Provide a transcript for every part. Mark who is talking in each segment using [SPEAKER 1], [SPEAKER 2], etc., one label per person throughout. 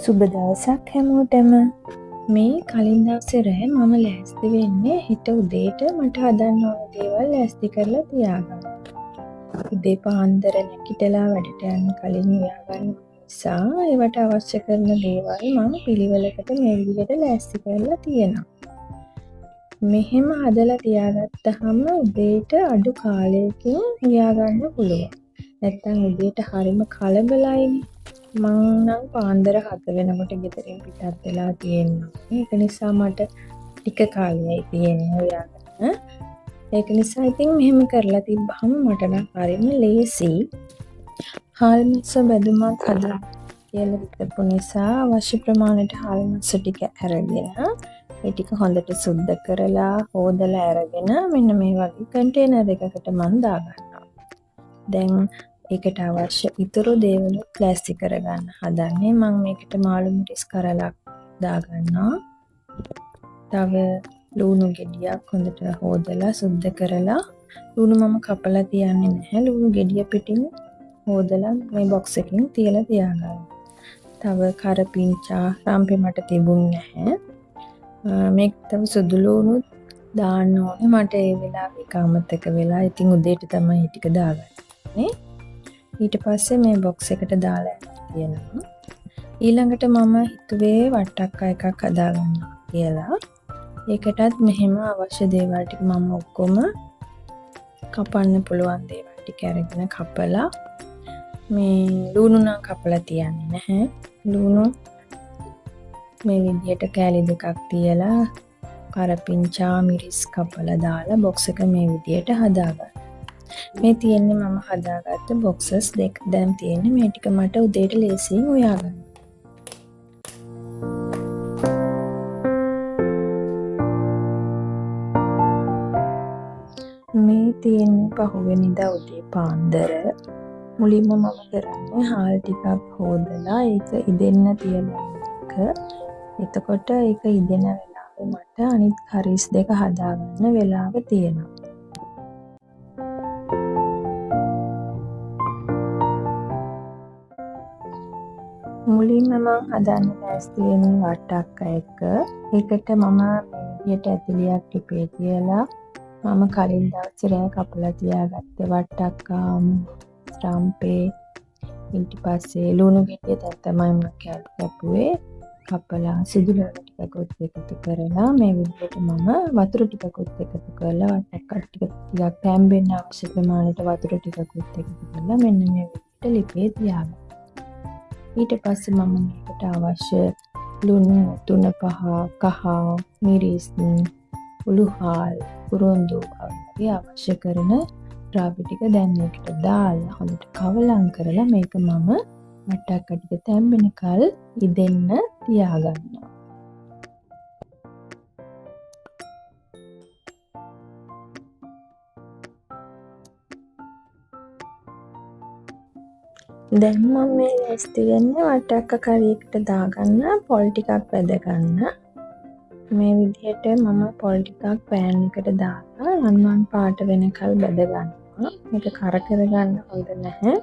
[SPEAKER 1] සුබ දවසක් හැමෝටම. මේ කලින් දවසේ රෑ මම ලෑස්ති වෙන්නේ හෙට උදේට මට හදන්න ඕන දේවල් ලෑස්ති කරලා තියාගන්න. උදේ පාන්දර නැගිටලා වැඩට යන්න කලින් හොයාගන්න නිසා ඒවට අවශ්‍ය කරන දේවල් මම පිළිවෙලකට මේ විදිහට ලෑස්ති කරලා තියෙනවා. මෙහෙම හදලා තියාගත්තාම උදේට අඩු කාලයකින් හොයාගන්න පුළුවන්. නැත්තම් උදේට හරිම කලබලයිනේ. මං නම් පාන්දර 7 වෙනකොට ගෙදරින් පිටත් වෙලා තියෙනවා. ඒක නිසා මට ටික කාලයයි තියෙන්නේ හොයාගන්න. ඒක නිසා ඉතින් මෙහෙම කරලා තිබ්බහම මට නම් හරිම ලේසි. හාල් මස්ස බැදුමක් හදලා කියලා හිතපු නිසා අවශ්‍ය ප්‍රමාණයට හාල් මස්ස ටික අරගෙන ඒ ටික හොඳට සුද්ධ කරලා හොදලා අරගෙන මෙන්න මේ වගේ කන්ටේනර් එකකට මම දාගන්නවා. දැන් ඒකට අවශ්‍ය ඉතුරු දේවල් ප්ලාස්ටික් කරගන්න හදන්නේ. මම මේකට මාළු මිරිස් කරලක් දාගන්නවා. තව ලුණු ගෙඩියක් හොඳට හොදලා සුද්ධ කරලා ලුණු මම කපලා තියන්නේ නැහැ. ලුණු ගෙඩිය පිටින් හොදලා මේ බොක්ස් එකකින් තියලා තියාගන්න. තව කරපිංචා රම්පේ මට තිබුණ නැහැ. මේක තව සුදු ලුණු දාන්න ඕනේ. මට ඒ වෙලාවේ ඒක අමතක වෙලා. ඉතින් උදේට තමයි ටික දාගන්නේ. ඊට පස්සේ මේ බොක්ස් එකට දාලා තියෙනවා. ඊළඟට මම හිතුවේ වට්ටක්ක එකක් හදාගන්නවා කියලා. ඒකටත් මෙහෙම අවශ්‍ය දේවල් ටික මම ඔක්කොම කපන්න පුළුවන් දේවල් ටික අරගෙන කපලා මේ ලුණු නම් කපලා තියන්නේ නැහැ. ලුණු මේ විදිහට කෑලි දෙකක් තියලා කරපිංචා මිරිස් කපලා දාලා බොක්ස් එක මේ විදිහට හදාගන්න. මේ තියෙන්නේ මම හදාගත්ත බොක්සස් දෙක. දැන් තියෙන්නේ මේ ටික මට උදේට ලේසියෙන් හොයාගන්න. මේ තියෙන්නේ පහුවෙනිදා උදේ පාන්දර. මුලින්ම මම කරන්නේ හාල් ටිකක් හොදලා ඒක ඉදෙන්න තියලා එක. එතකොට ඒක ඉදෙන වෙලාවේ මට අනිත් කරිස් දෙක හදාගන්න වෙලාව තියෙනවා. මුලින්ම මම හදන්න ලෑස්ති වෙන්නේ වට්ටක්ක එක. ඒකට මම මේ විදිහට ඇතුලියක් ටිපේ තියලා මම කලින් දවසේ රෑ කපලා තියාගත්ත වට්ටක්කා රම්පේ ඊට පස්සේ ලුණු ගෙඩිය තමයි මම කැපුවේ. කපලා සිදු ලුණු ටිකකුත් එකතු කරලා මේ විදිහට මම වතුර ටිකකුත් එකතු කරලා වට්ටක්ක ටිකක් තැම්බෙන්න අවශ්‍ය ප්‍රමාණයට වතුර ටිකකුත් එකතු කරලා මෙන්න මේ විදිහට ලිපේ තියාගන්න. ඊට පස්සේ මම මේකට අවශ්‍ය ලුණු 3-5 කහ මිරිස් උළුහාල් කුරුඳු වගේ අවශ්‍ය කරන ද්‍රව්‍ය ටික දැන් මේකට දාලා හොඳට කවලම් කරලා මේක මම වට්ටක්ක ටික තැම්බෙනකල් ඉදෙන්න තියාගන්නවා. දැන් මම මේ ලෑස්ති වෙන්නේ වට්ටක්ක කරියකට දාගන්න පොල් ටිකක් වැද ගන්න. මේ විදිහට මම පොල් ටිකක් පෑන් එකට දාලා රන්වන් පාට වෙනකල් බැද ගන්නවා. මේක කර කරගන්න හොඳ නැහැ.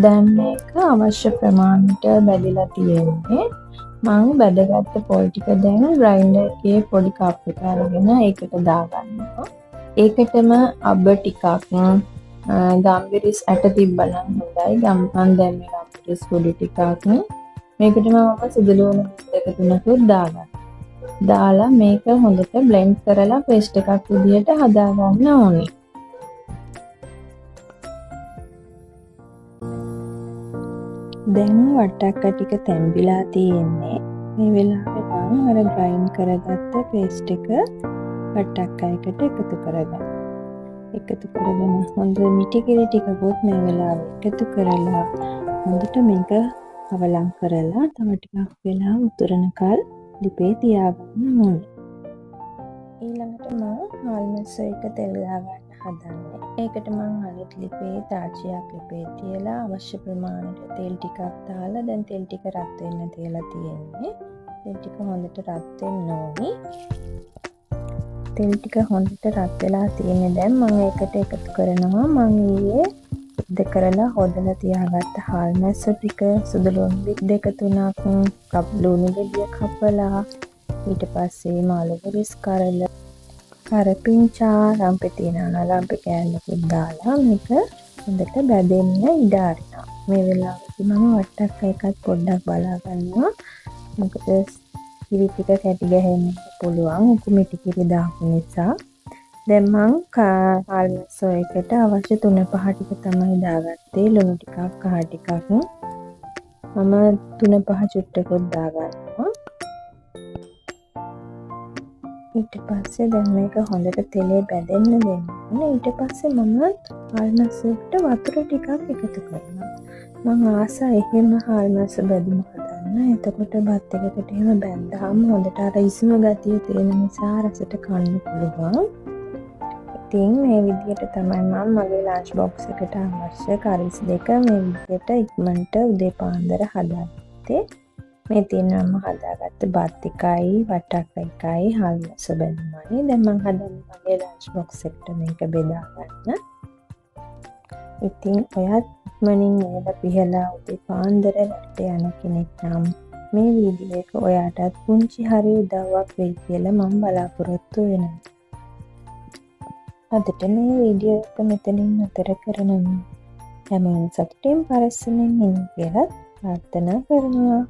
[SPEAKER 1] දැන් මේක අවශ්‍ය ප්‍රමාණයට බැදලා තියෙන්නේ. මම බැදගත්ත පොල් ටික දැන් ග්‍රයින්ඩර් එකේ පොඩි කප් එක අරගෙන ඒකට දාගන්නවා. ඒකටම අබ ටිකක් ගම්බිරිස් ඇට තිබ්බනම් හොඳයි. මම දැන් මේ ගම්බිරිස් පොඩි ටිකක් මේකටම මම සුදු ලුණු දෙක තුනකුත් දාගන්නවා. දාලා මේක හොඳට බ්ලෙන්ඩ් කරලා පේස්ට් එකක් විදිහට හදාගන්න ඕනේ. දැන් වට්ටක්ක ටික තැම්බිලා තියෙන්නේ. මේ වෙලාවේ මම අර ග්‍රයින්ඩ් කරගත්ත පේස්ට් එක වට්ටක්ක එකට එකතු කරගන්න. එකතු කරගෙන හොඳ මිටි කිරි ටිකකුත් මේ වෙලාවේ එකතු කරලා හොඳට මේක අවලං කරලා තව ටිකක් වෙලා උතුරනකල් ලිපේ තියාගන්න ඕනේ. ඊළඟට මම හාල් මස්ස එක තෙල් දාගන්න හදන්නේ. ඒකට මම අනිත් ලිපේ තාච්චියක් ලිපේ තියලා අවශ්‍ය ප්‍රමාණයට තෙල් ටිකක් දාලා දැන් තෙල් ටික රත් වෙන්න තියලා තියෙන්නේ. තෙල් ටික හොඳට රත් වෙන්න ඕනි. තෙල් ටික හොඳට රත් වෙලා තියෙන දැන් මම ඒකට එකතු කරනවා මම ඊයේ දෙක කරලා හොදලා තියාගත්ත හාල් මැස්ස ටික සුදු ලුණු බිත් දෙක තුනක් ලුණු ගෙඩිය කපලා ඊට පස්සේ මාළු මිරිස් කරල කරපිංචා ලම්පේ තියනවා ලම්පේ කෑල්ලකුත් දාලා මේක හොඳට බැදෙන්න ඉඩ අරිනවා මේ වෙලාවේදී මම වට්ටක් එකක් පොඩ්ඩක් බලා ගන්නවා මොකද කිරි ටික කැටි ගහන්න පුළුවන් උකු මිටි කිරි දාපු නිසා දැන් මං හාල් මැස්ස එකට අවශ්‍ය 3-5 ටික තමයි දාගත්තේ ලුණු ටිකක් කහ ටිකක් මම 3-5 චුට්ටකුත් දාගන්නවා ඊට පස්සේ දැන් මේක හොඳට තෙලේ බැදෙන්න දෙන්න ඕනේ ඊට පස්සේ මම හාල් මැස්ස එකට වතුර ටිකක් එකතු කරනවා මම ආසා එහෙම හාල් මැස්ස බැදුම හදන්න එතකොට බත් එකකට එහෙම බැන්දාම හොඳට අර ඉස්ම ගතිය තියෙන නිසා රසට කන්න පුළුවන් ඉතින් මේ විදිහට තමයි මම මගේ ලන්ච් බොක්ස් එකට අවශ්‍ය කරිස් දෙක මේ විදිහට ඉක්මනට උදේ පාන්දර හදාගත්තේ මේ තියෙනම හදාගත්ත බත් එකයි වටක් එකයි හාල් මැස්ස බැදුමයි දැන් මම හදන්නේ මගේ ලන්ච් බොක්ස් එකට මේක බෙදා ගන්න ඉතින් ඔයත් ඉක්මනින් මේක පිහලා උදේ පාන්දර රට යන කෙනෙක් නම් මේ වීඩියෝ එක ඔයාටත් පුංචි හරි උදව්වක් වෙයි කියලා මම බලාපොරොත්තු වෙනවා අදට මේ වීඩියෝ එක මෙතනින් නතර කරනවා හැමෝම සතුටින් පරිස්සමෙන් ඉන්න කියලා ප්‍රාර්ථනා කරනවා